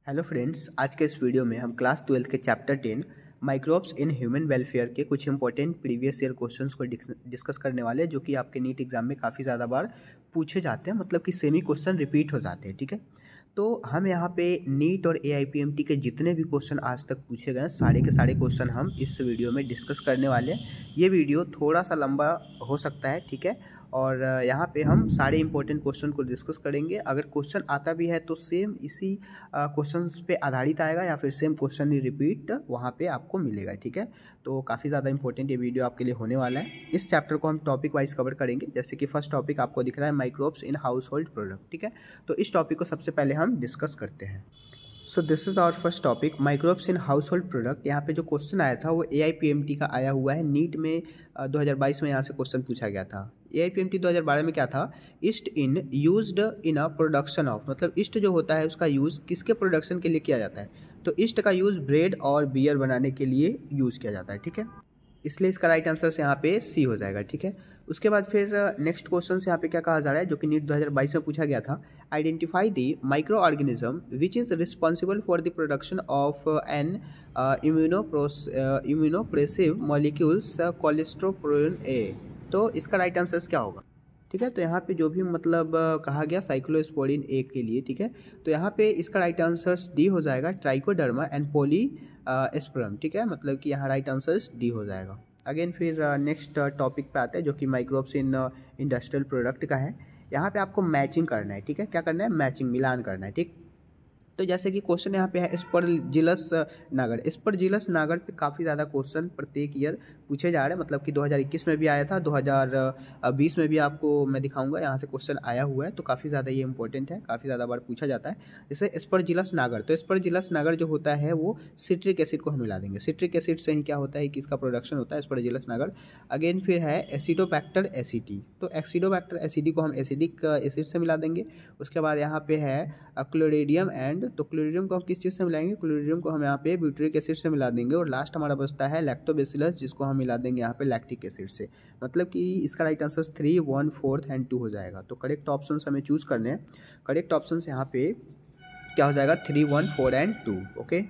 Hello friends, आज के इस वीडियो में हम क्लास 12 के chapter 10 microbes in human welfare के कुछ इंपॉर्टेंट प्रीवियस ईयर क्वेश्चंस को डिस्कस करने वाले हैं, जो कि आपके नीट एग्जाम में काफ़ी ज़्यादा बार पूछे जाते हैं, मतलब कि सेमी क्वेश्चन रिपीट हो जाते हैं। ठीक है, तो हम यहाँ पे नीट और एआईपीएमटी के जितने भी क्वेश्चन आज तक पूछे गए हैं, सारे के सारे क्वेश्चन हम इस वीडियो में डिस्कस करने वाले हैं। ये वीडियो थोड़ा सा लंबा हो सकता है, ठीक है, और यहाँ पे हम सारे इंपॉर्टेंट क्वेश्चन को डिस्कस करेंगे। अगर क्वेश्चन आता भी है तो सेम इसी क्वेश्चंस पे आधारित आएगा, या फिर सेम क्वेश्चन ही रिपीट वहाँ पे आपको मिलेगा। ठीक है, तो काफ़ी ज़्यादा इंपॉर्टेंट ये वीडियो आपके लिए होने वाला है। इस चैप्टर को हम टॉपिक वाइज कवर करेंगे, जैसे कि फर्स्ट टॉपिक आपको दिख रहा है microbes in household product. ठीक है, तो इस टॉपिक को सबसे पहले हम डिस्कस करते हैं। So this is our first topic microbes in household product. यहाँ पे जो क्वेश्चन आया था वो एआईपीएमटी का आया हुआ है। नीट में 2022 में यहाँ से क्वेश्चन पूछा गया था। एआईपीएमटी 2012 में क्या था, east in used in a production of, मतलब ईस्ट जो होता है उसका यूज़ किसके प्रोडक्शन के लिए किया जाता है, तो ईस्ट का यूज़ ब्रेड और बियर बनाने के लिए यूज़ किया जाता है। ठीक है, इसलिए इसका राइट आंसर यहाँ पे सी हो जाएगा। ठीक है, उसके बाद फिर नेक्स्ट क्वेश्चन से यहाँ पे क्या कहा जा रहा है, जो कि नीट 2022 में पूछा गया था। Identify the microorganism which is responsible for the production of an immunosuppressive molecules कोलेस्ट्रोप्रोलिन ए। तो इसका राइट आंसर क्या होगा। ठीक है, तो यहाँ पे जो भी मतलब कहा गया साइक्लोस्पोरिन ए के लिए। ठीक है, तो यहाँ पे इसका राइट आंसर डी हो जाएगा, ट्राइकोडर्मा एंड पॉली एस्परम। ठीक है, मतलब कि यहाँ राइट आंसर डी हो जाएगा। अगेन फिर नेक्स्ट टॉपिक पे आते हैं, जो कि माइक्रोब्स इन इंडस्ट्रियल प्रोडक्ट का है। यहाँ पे आपको मैचिंग करना है। ठीक है, क्या करना है, मैचिंग, मिलान करना है। ठीक, तो जैसे कि क्वेश्चन यहाँ पे है एस्परजिलस नागर। एस्परजिलस नागर पे काफ़ी ज़्यादा क्वेश्चन प्रत्येक ईयर पूछे जा रहे हैं, मतलब कि 2021 में भी आया था, 2020 में भी आपको मैं दिखाऊंगा, यहाँ से क्वेश्चन आया हुआ है। तो काफ़ी ज़्यादा ये इंपॉर्टेंट है, काफ़ी ज़्यादा बार पूछा जाता है। जैसे एस्परजिलस नागर, तो एस्परजिलस नागर जो होता है वो सिट्रिक एसिड को हम मिला देंगे। सिट्रिक एसिड से ही क्या होता है कि इसका प्रोडक्शन होता है एस्परजिलस नागर। अगेन फिर है एसिडोबैक्टर एसिडी, तो एसिडोबैक्टर एसिडी को हम एसिडिक एसिड से मिला देंगे। उसके बाद यहाँ पे है क्लोरिडियम एंड, तो क्लोरिडियम को हम किस चीज़ से मिलाएंगे, क्लोरिडियम को हम यहाँ पे ब्यूटरिक एसिड से मिला देंगे। और लास्ट हमारा बचता है लैक्टोबैसिलस, जिसको हम मिला देंगे यहाँ पे लैक्टिक एसिड से। मतलब कि इसका राइट आंसर 3, 1, 4 एंड 2 हो जाएगा। तो करेक्ट ऑप्शन हमें चूज करने हैं। करेक्ट ऑप्शन यहाँ पे क्या हो जाएगा, 3, 1, 4 एंड 2। ओके,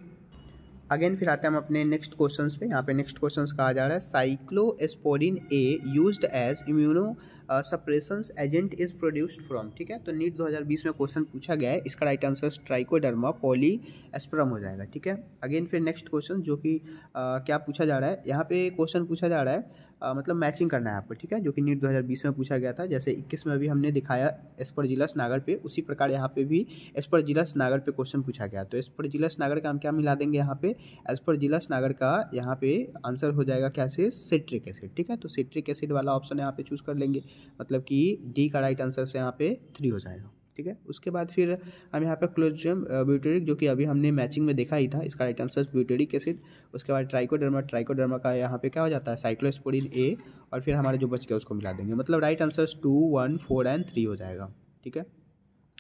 अगेन फिर आते हैं हम अपने नेक्स्ट क्वेश्चंस पे। यहाँ पे नेक्स्ट क्वेश्चंस कहा जा रहा है cyclosporin A used as immunosuppressions agent is produced from. ठीक है, तो नीट 2020 में क्वेश्चन पूछा गया है, इसका राइट आंसर ट्राइकोडर्मा पॉली एस्परम हो जाएगा। ठीक है, अगेन फिर नेक्स्ट क्वेश्चन, जो कि क्या पूछा जा रहा है, यहाँ पे क्वेश्चन पूछा जा रहा है मतलब मैचिंग करना है आपको। ठीक है, जो कि नीट 2020 में पूछा गया था। जैसे 21 में भी हमने दिखाया एस्परजिलस नागर पे, उसी प्रकार यहाँ पे भी एस्परजिलस नागर पे क्वेश्चन पूछा गया। तो एस्परजिलस नागर का हम क्या मिला देंगे यहाँ पे, एस्परजिलस नागर का यहाँ पे आंसर हो जाएगा क्या से, सिट्रिक एसिड। ठीक है, तो सिट्रिक एसिड वाला ऑप्शन यहाँ पे चूज कर लेंगे, मतलब कि डी का राइट आंसर से यहाँ पे 3 हो जाएगा। ठीक है, उसके बाद फिर हम यहाँ पे क्लोरिडियम ब्यूटेरिक, जो कि अभी हमने मैचिंग में देखा ही था, इसका राइट आंसर ब्यूटेरिक एसिड। उसके बाद ट्राइकोडर्मा का यहाँ पे क्या हो जाता है, साइक्लोस्पोरिन ए, और फिर हमारा जो बच गया उसको मिला देंगे। मतलब राइट आंसर 2, 1, 4 एंड 3 हो जाएगा। ठीक है,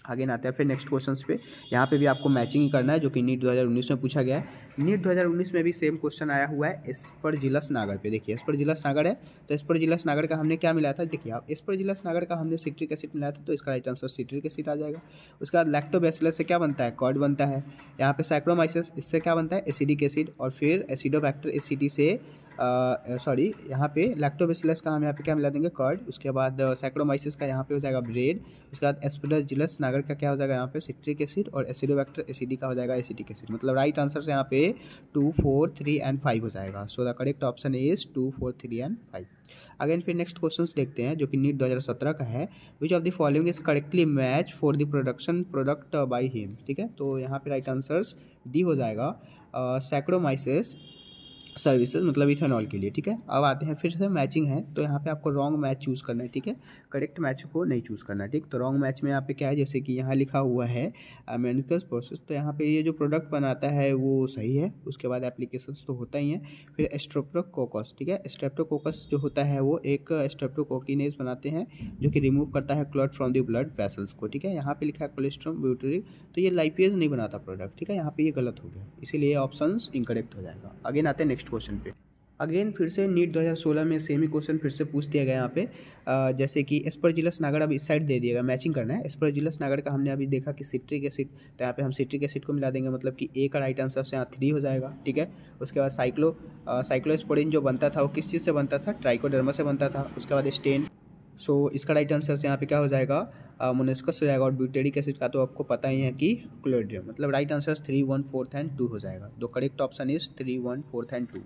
आगे आते हैं फिर नेक्स्ट क्वेश्चंस पे। यहाँ पे भी आपको मैचिंग ही करना है, जो कि नीट 2019 में पूछा गया है। नीट 2019 में भी सेम क्वेश्चन आया हुआ है एस्परजिलस नागर पे। देखिए एस्परजिलस नागर है, तो एस्परजिलस नागर का हमने क्या मिलाया था, देखिए आप एस्परजिलस नागर का हमने सिट्रिक एसिड मिलाया था, तो इसका राइट आंसर सिट्रिक एसिड आ जाएगा। उसके बाद लैक्टोबैसिलस से क्या बनता है, कॉर्ड बनता है। यहाँ पे सैक्रोमाइसिस, इससे क्या बनता है, एसिडिक एसिड। और फिर एसिडोबैक्टर एसिडी से यहाँ पे लैक्टोबैसिलस का हम यहाँ पे क्या मिला देंगे, कर्ड। उसके बाद सैक्रोमाइसिस का यहाँ पे हो जाएगा ब्रेड। उसके बाद एस्परजिलस नागर का क्या हो जाएगा यहाँ पे, सिट्रिक एसिड। और एसिडोबैक्टर एसिडी का हो जाएगा एसिटिक एसिड। मतलब राइट आंसर से यहाँ पे 2, 4, 3 एंड 5 हो जाएगा। So the correct option is 2, 4, 3 and 5। Again फिर नेक्स्ट क्वेश्चन देखते हैं, जो कि नीट 2017 का है। Which of the following is correctly match for the production product by him. ठीक है, तो यहाँ पे राइट आंसर्स डी हो जाएगा, सैक्रोमाइसिस सर्विसेज, मतलब इथेनॉल के लिए। ठीक है, अब आते हैं फिर से मैचिंग है, तो यहाँ पे आपको रॉन्ग मैच चूज़ करना है। ठीक है, करेक्ट मैच को नहीं चूज़ करना है। ठीक, तो रॉन्ग मैच में यहाँ पे क्या है, जैसे कि यहाँ लिखा हुआ है मैन्युफैक्चरिंग प्रोसेस, तो यहाँ पे ये जो प्रोडक्ट बनाता है वो सही है। उसके बाद एप्लीकेशंस तो होता ही है। फिर स्ट्रेप्टोकोकस, ठीक है, स्ट्रेप्टोकोकस जो होता है वो एक स्ट्रेप्टोकोकिनेज बनाते हैं, जो कि रिमूव करता है clot from the blood vessels को। ठीक है, यहाँ पे लिखा है कोलेस्ट्रॉल ब्यूटरिक, तो ये लाइपेज नहीं बनाता प्रोडक्ट। ठीक है, यहाँ पे ये गलत हो गया, इसीलिए ऑप्शन इनकरेक्ट हो जाएगा। अगेन आते हैं नेक्स्ट क्वेश्चन पे। अगेन फिर से नीट 2016 में सेम ही क्वेश्चन फिर से पूछ दिया गया यहाँ पे। जैसे कि एस्परजिलस नागर अब इस साइड दे दिएगा, मैचिंग करना है। एस्परजिलस नागर का हमने अभी देखा कि सिट्रिक एसिड, तो यहाँ पे हम सिट्रिक एसिड को मिला देंगे, मतलब कि ए का राइट आंसर से यहाँ 3 हो जाएगा, ठीक है। उसके बाद साइक्लोस्पोरिन जो बनता था वो किस चीज़ से बनता था, ट्राइकोडर्मा से बनता था। उसके बाद स्टेन, सो इसका राइट आंसर से यहाँ पे क्या हो जाएगा, मोनेस्कस हो जाएगा। और ब्यूटेरिक एसिड का तो आपको पता ही है कि क्लोरीडियम। मतलब राइट आंसर 3, 1, 4 एंड 2 हो जाएगा। The correct option is 3, 1, 4 and 2।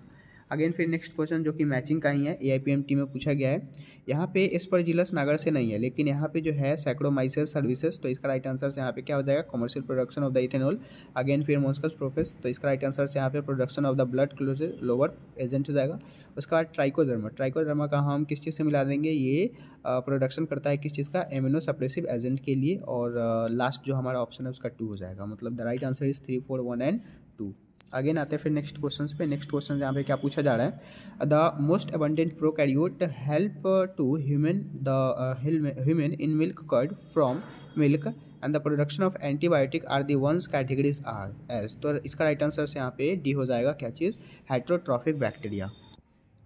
Again फिर नेक्स्ट क्वेश्चन जो कि मैचिंग का ही है, AIPMT में पूछा गया है। यहाँ पे एस्परजिलस नागर से नहीं है, लेकिन यहाँ पे जो है सैक्रोमाइसेस सर्विसेज, तो इसका राइट आंसर से यहाँ पे क्या हो जाएगा, commercial production of the ethanol. Again फिर मोन्स्कस प्रोफेस, तो इसका राइट आंसर से यहाँ पे production of the blood closure lower agent हो जाएगा। उसके बाद ट्राइकोडर्मा का हम किस चीज़ से मिला देंगे, ये प्रोडक्शन करता है किस चीज़ का, एमिनो सप्रेसिव एजेंट के लिए। और लास्ट जो हमारा ऑप्शन है उसका 2 हो जाएगा। मतलब the right answer is 3, 4, 1 and 2। Again आते हैं फिर नेक्स्ट क्वेश्चन पे। नेक्स्ट क्वेश्चन यहाँ पे क्या पूछा जा रहा है, the most abundant prokaryote help to human in milk curd from milk and the production of antibiotic are the ones categories are as. तो इसका राइट आंसर से यहाँ पे डी हो जाएगा, क्या चीज़, हेट्रोट्रॉफिक बैक्टीरिया।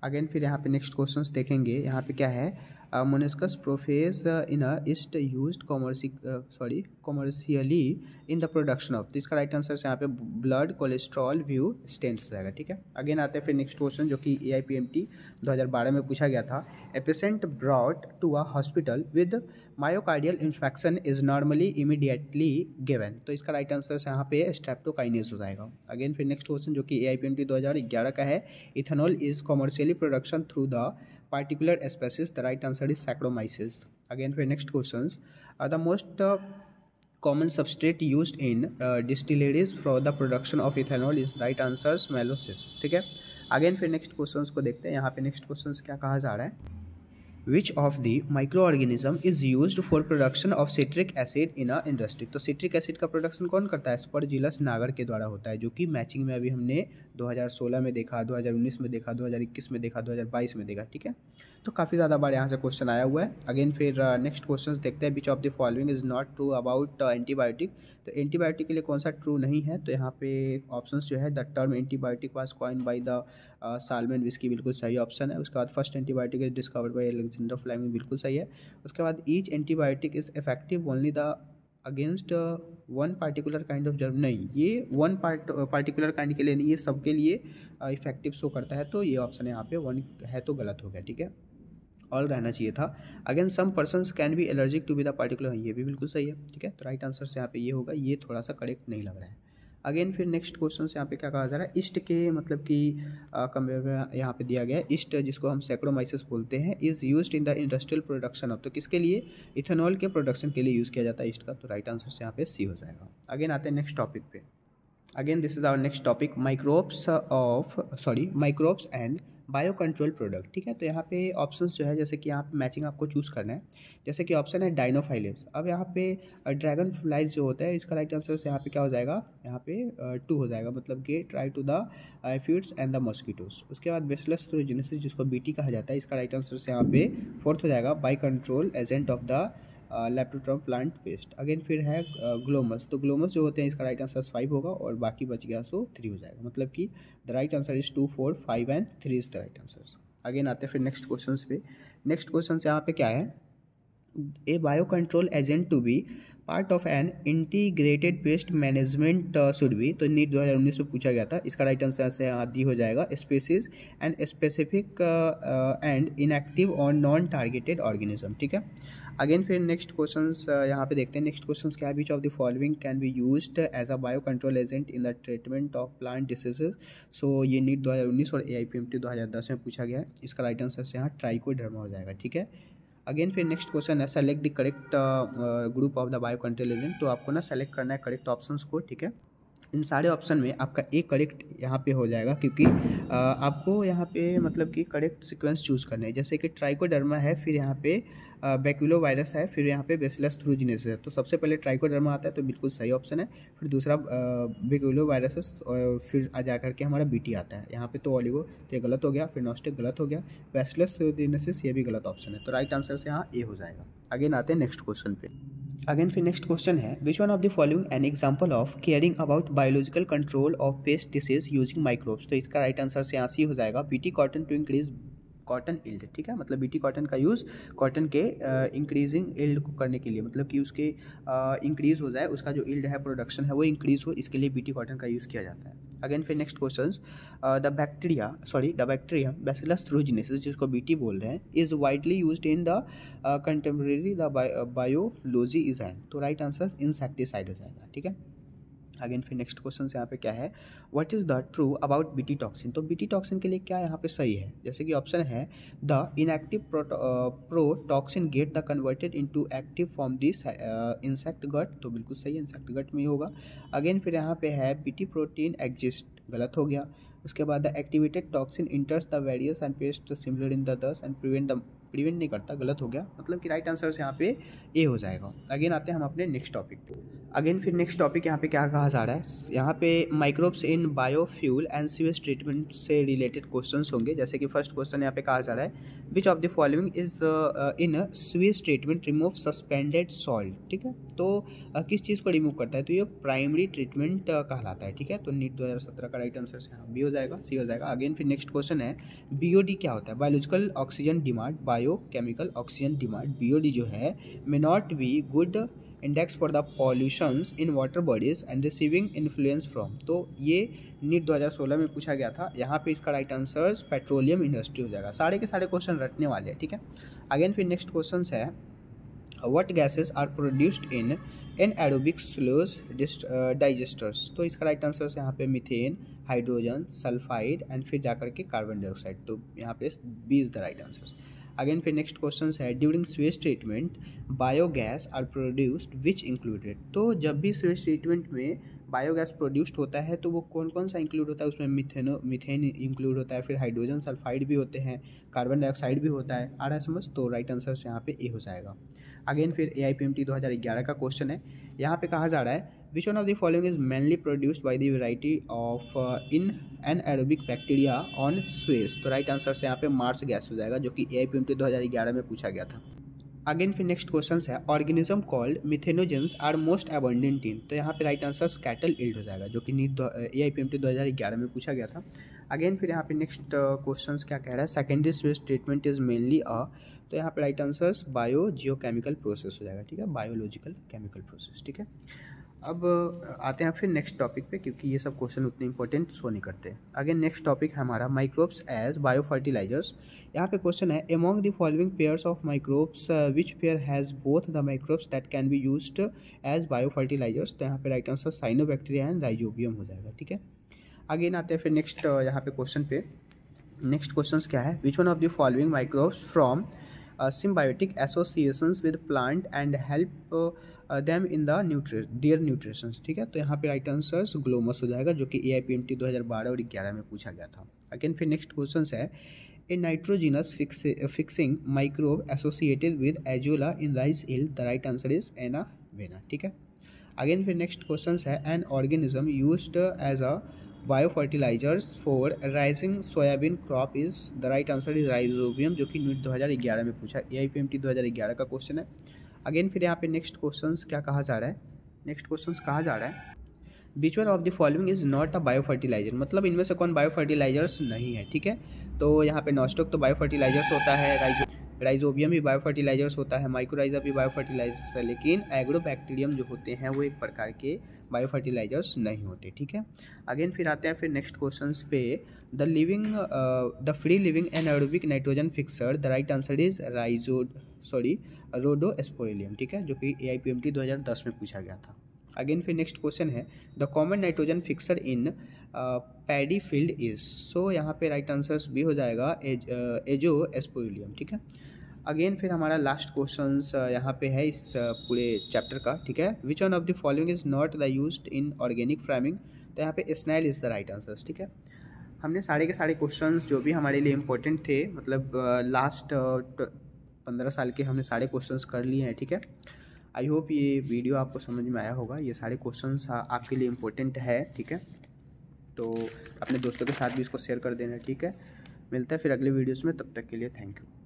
अगेन फिर यहाँ पे नेक्स्ट क्वेश्चंस देखेंगे। यहाँ पे क्या है, Monascus purpureus in yeast used commercially in the production of, तो इसका राइट आंसर से यहाँ पे ब्लड कोलेस्ट्रॉल व्यू स्टेंट हो जाएगा, ठीक है। अगेन आते हैं फिर नेक्स्ट क्वेश्चन जो कि AIPMT 2012 में पूछा गया था। A patient brought to a hospital with myocardial infection is normally immediately given, तो इसका राइट आंसर से यहाँ पे स्ट्रेप्टोकाइनेस हो जाएगा। अगेन फिर नेक्स्ट क्वेश्चन जो कि AIPMT 2011 का है, ethanol is commercially production through the particular species, the right answer is Saccharomyces. Again for next questions, the most common substrate used in distilleries for the production of ethanol is right answer molasses, ठीक है। Again फिर next questions को देखते हैं। यहाँ पे next questions क्या कहा जा रहा है, which of the microorganism is used for production of citric acid in a industry, तो सिट्रिक एसिड का प्रोडक्शन कौन करता है, एस्परजिलस नागर के द्वारा होता है, जो कि मैचिंग में अभी हमने 2016 में देखा, 2019 में देखा, 2021 में देखा, 2022 में देखा, ठीक है। तो काफ़ी ज़्यादा बार यहाँ से क्वेश्चन आया हुआ है। अगेन फिर नेक्स्ट क्वेश्चन देखते हैं, विच of the following is not true about antibiotic, तो एंटीबायोटिक के लिए कौन सा ट्रू नहीं है, तो यहाँ पे ऑप्शंस जो है, the term antibiotic was coined by the Selman विस्की, बिल्कुल सही ऑप्शन है। उसके बाद first antibiotic is discovered by Alexander Fleming, बिल्कुल सही है। उसके बाद each antibiotic is effective only the against one particular kind of germ, नहीं, ये वन पार्टिकुलर काइंड के लिए नहीं, ये सबके लिए इफेक्टिव शो करता है, तो ये ऑप्शन यहाँ पे 1 है तो गलत हो गया, ठीक है, ऑल रहना चाहिए था। Again some persons can be allergic to be the particular, ये भी बिल्कुल सही है, ठीक है। तो राइट आंसर से यहाँ पे ये होगा, ये थोड़ा सा करेक्ट नहीं लग रहा है। अगेन फिर नेक्स्ट क्वेश्चन से यहाँ पे क्या कहा जा रहा है, ईस्ट के मतलब कि यहाँ पे दिया गया है, ईस्ट जिसको हम सैक्रोमाइसेस बोलते हैं, is used in the industrial production of, तो किसके लिए, इथेनॉल के प्रोडक्शन के लिए यूज़ किया जाता है ईस्ट का, तो राइट आंसर से यहाँ पे सी हो जाएगा। अगेन आते हैं नेक्स्ट टॉपिक पे। Again this is our next topic, microbes and bio control product, ठीक है। तो यहाँ पे ऑप्शंस जो है, जैसे कि यहाँ पे मैचिंग आपको चूज़ करना है। जैसे कि ऑप्शन है डाइनोफाइलेस, अब यहाँ पे ड्रैगन फ्लाइज जो होता है, इसका राइट आंसर से यहाँ पे क्या हो जाएगा, यहाँ पे 2 हो जाएगा, मतलब get try to the aphids and the mosquitoes. उसके बाद बेसिलस थ्रोजेनेसिस जिसको BT कहा जाता है, इसका राइट आंसर से यहाँ पे 4th हो जाएगा, bio control agent of the लेप्टोट्रम प्लांट पेस्ट। अगेन फिर है ग्लोमस, तो ग्लोमस जो होते हैं, इसका राइट आंसर 5 होगा और बाकी बच गया सो 3 हो जाएगा, मतलब कि the right answer is 2, 4, 5 and 3 is the right answer. Again आते हैं फिर नेक्स्ट क्वेश्चन पे। नेक्स्ट क्वेश्चन यहाँ पे क्या है, a bio control agent to be part of an integrated pest management should be, तो नीट 2019 में पूछा गया था, इसका राइट आंसर से आदि हो जाएगा, species and specific and inactive on non targeted organism, ठीक है। अगेन फिर नेक्स्ट क्वेश्चंस यहाँ पे देखते हैं। नेक्स्ट क्वेश्चंस क्या है, which of the following can be used as a bio control agent in the treatment of plant diseases, so ये नीट 2019 और AIPMT 2010 में पूछा गया है, इसका राइट आंसर से यहाँ ट्राइकोडर्मा हो जाएगा, ठीक है। अगेन फिर नेक्स्ट क्वेश्चन है, select the correct group of the bio control agent, तो आपको ना सेलेक्ट करना है करेक्ट ऑप्शंस को, ठीक है। इन सारे ऑप्शन में आपका एक करेक्ट यहाँ पे हो जाएगा, क्योंकि आपको यहाँ पे मतलब कि करेक्ट सीक्वेंस चूज़ करना है। जैसे कि ट्राइकोडर्मा है, फिर यहाँ पे बैक्यूलोवायरस है, फिर यहाँ पे बेसिलस थ्रोजेनेसिस है, तो सबसे पहले ट्राइकोडर्मा आता है, तो बिल्कुल सही ऑप्शन है। फिर दूसरा बैक्यूलोवायरस और फिर आ जा करके हमारा BT आता है यहाँ पे, तो ओलिगो, तो ये गलत हो गया, फिर नॉस्टिक गलत हो गया, बेसिलस थ्रोजेनेसिस ये भी गलत ऑप्शन है, तो राइट आंसर से यहाँ A हो जाएगा। अगेन आते हैं नेक्स्ट क्वेश्चन पे। अगेन फिर नेक्स्ट क्वेश्चन है, which one of the following an example of caring about biological control of pest disease using microbes. तो इसका राइट आंसर से यहाँ सी हो जाएगा, BT cotton to increase cotton yield. ठीक है, मतलब बीटी कॉटन का यूज़ कॉटन के इंक्रीजिंग इल्ड को करने के लिए, मतलब कि उसके इंक्रीज़ हो जाए, उसका जो इल्ड है, प्रोडक्शन है, वो इंक्रीज़ हो, इसके लिए बीटी कॉटन का यूज़ किया जाता है। अगेन फिर next question, the bacteria Bacillus thuringiensis, जिसको बीटी बोल रहे हैं, is widely used in the contemporary the biology is an. तो राइट आंसर इंसेक्टिसाइड हो जाएगा। ठीक है, अगेन फिर नेक्स्ट क्वेश्चन यहाँ पे क्या है, what is the true about BT toxin. तो बीटी टॉक्सिन के लिए क्या यहाँ पे सही है, जैसे कि ऑप्शन है, the inactive protoxin get the converted into active from this insect gut. तो बिल्कुल सही है, इंसेक्ट गट में ही होगा। अगेन फिर यहाँ पे है बीटी प्रोटीन एग्जिस्ट, गलत हो गया। उसके बाद the activated toxin इंटर्स the various and paste similar in the दस एंड प्रिवेंट नहीं करता, गलत हो गया, मतलब कि राइट आंसर से यहाँ पे ए हो जाएगा। अगेन आते हैं हम अपने नेक्स्ट टॉपिक पे। अगेन फिर नेक्स्ट टॉपिक यहाँ पे क्या कहा जा रहा है, यहाँ पे microbes in biofuel and sewage treatment से रिलेटेड क्वेश्चंस होंगे। जैसे कि फर्स्ट क्वेश्चन यहाँ पे कहा जा रहा है, which of the following is in sewage treatment remove suspended salt. ठीक है, तो किस चीज़ को रिमूव करता है, तो ये प्राइमरी ट्रीटमेंट कहलाता है। ठीक है, तो नीट 2017 का राइट आंसर से बी हो जाएगा, सी हो जाएगा। अगेन फिर नेक्स्ट क्वेश्चन है, बीओडी क्या होता है, biological oxygen demand, biochemical oxygen demand. BOD जो है, may not be good index for the pollutions in water bodies and receiving influence from. तो ये नीट 2016 में पूछा गया था। यहाँ पे इसका राइट आंसर पेट्रोलियम इंडस्ट्री हो जाएगा। सारे के सारे क्वेश्चन रटने वाले हैं। ठीक है, अगेन फिर नेक्स्ट क्वेश्चन है, what gases are produced in anaerobic sludge digesters. तो इसका राइट आंसर यहाँ पे मीथेन, हाइड्रोजन, सल्फाइड एंड फिर जाकर के कार्बन डाइऑक्साइड। तो यहाँ पे B is the right answer. Again फिर नेक्स्ट क्वेश्चन है, during sewage treatment biogas are produced which included. तो जब भी स्वेज ट्रीटमेंट में बायोगैस प्रोड्यूस्ड होता है तो वो कौन कौन सा इंक्लूड होता है, उसमें मीथेन इंक्लूड होता है, फिर हाइड्रोजन सल्फाइड भी होते हैं, कार्बन डाइऑक्साइड भी होता है। आ रहा है समझ, तो राइट आंसर से यहाँ पे ए हो जाएगा। अगेन फिर AIPMT 2011 का क्वेश्चन है, यहाँ पे कहा जा रहा है, which one of the following is mainly produced by the variety of in anaerobic bacteria on Suez. तो राइट आंसर से यहाँ पे मार्स गैस हो जाएगा, जो कि AIPMT 2011 में पूछा गया था। अगेन फिर नेक्स्ट क्वेश्चन है, organism called methanogens are most abundant in. तो यहाँ पे राइट आंसर स्कैटल इल्ड हो जाएगा, जो कि नीट AIPMT 2011 में पूछा गया था। अगेन फिर यहाँ पे नेक्स्ट क्वेश्चन क्या कह रहा है, secondary Suez treatment is mainly तो यहाँ पे right answer bio geochemical process हो जाएगा। ठीक है, बायोलॉजिकल केमिकल प्रोसेस। ठीक है, अब आते हैं फिर नेक्स्ट टॉपिक पे, क्योंकि ये सब क्वेश्चन उतने इंपॉर्टेंट शो नहीं करते। अगेन नेक्स्ट टॉपिक है हमारा माइक्रोब्स एज बायो फर्टिलाइजर्स। यहाँ पे क्वेश्चन है, among the following pairs of microbes which pair has both the microbes that can be used as bio fertilizers. तो यहाँ पे right answer cyanobacteria and rhizobium हो जाएगा। ठीक है, अगेन आते हैं फिर नेक्स्ट यहाँ पे क्वेश्चन पे। नेक्स्ट क्वेश्चन क्या है, which one of the following microbes from symbiotic associations with plant and help them in the their nutrition। ठीक है, तो यहाँ पे राइट आंसर ग्लोमस हो जाएगा, जो कि AIPMT 2012 और 11 में पूछा गया था। अगेन फिर नेक्स्ट क्वेश्चन है, a nitrogenous fixing microbe associated with Azolla in rice hill. The right answer is एनावेना। ठीक है, अगेन फिर नेक्स्ट क्वेश्चन है, an organism used as a biofertilizers for raising soybean crop is. The right answer is Rhizobium, जो कि NEET 2011 में पूछा, AIPMT 2011 का क्वेश्चन है। अगेन फिर यहाँ पे नेक्स्ट क्वेश्चन क्या कहा जा रहा है, नेक्स्ट क्वेश्चन कहा जा रहा है, which one of the following is not a bio fertilizer. मतलब इनमें से कौन बायो फर्टिलाइजर्स नहीं है। ठीक है, तो यहाँ पे नॉस्टॉक तो बायो फर्टिलाइजर्स होता है, राइजोबियम भी बायो फर्टिलाइजर्स होता है, माइक्रोराइजा भी बायो फर्टिलाइजर्स है, लेकिन एग्रोबैक्टीरियम जो होते हैं वो एक प्रकार के बायो फर्टिलाइजर्स नहीं होते। ठीक है, अगेन फिर आते हैं फिर नेक्स्ट क्वेश्चंस पे, the free living anaerobic nitrogen fixer. The right answer is Rhodospirillum. ठीक है, जो कि AIPMT 2010 में पूछा गया था। अगेन फिर नेक्स्ट क्वेश्चन है, the common nitrogen fixer in paddy field is. So यहाँ पे राइट आंसर्स भी हो जाएगा एजोस्पोरिलियम। ठीक है, अगेन फिर हमारा लास्ट क्वेश्चन यहाँ पे है इस पूरे चैप्टर का। ठीक है, which one of the following is not the used in organic farming. तो यहाँ पे snail is the right answer. ठीक है, हमने सारे के सारे क्वेश्चंस जो भी हमारे लिए इम्पोर्टेंट थे, मतलब लास्ट 15 साल के हमने सारे क्वेश्चंस कर लिए हैं। ठीक है, आई होप ये वीडियो आपको समझ में आया होगा, ये सारे क्वेश्चंस आपके लिए इम्पोर्टेंट है। ठीक है, तो अपने दोस्तों के साथ भी इसको शेयर कर देना। ठीक है, मिलता है फिर अगले वीडियोज़ में, तब तक के लिए थैंक यू।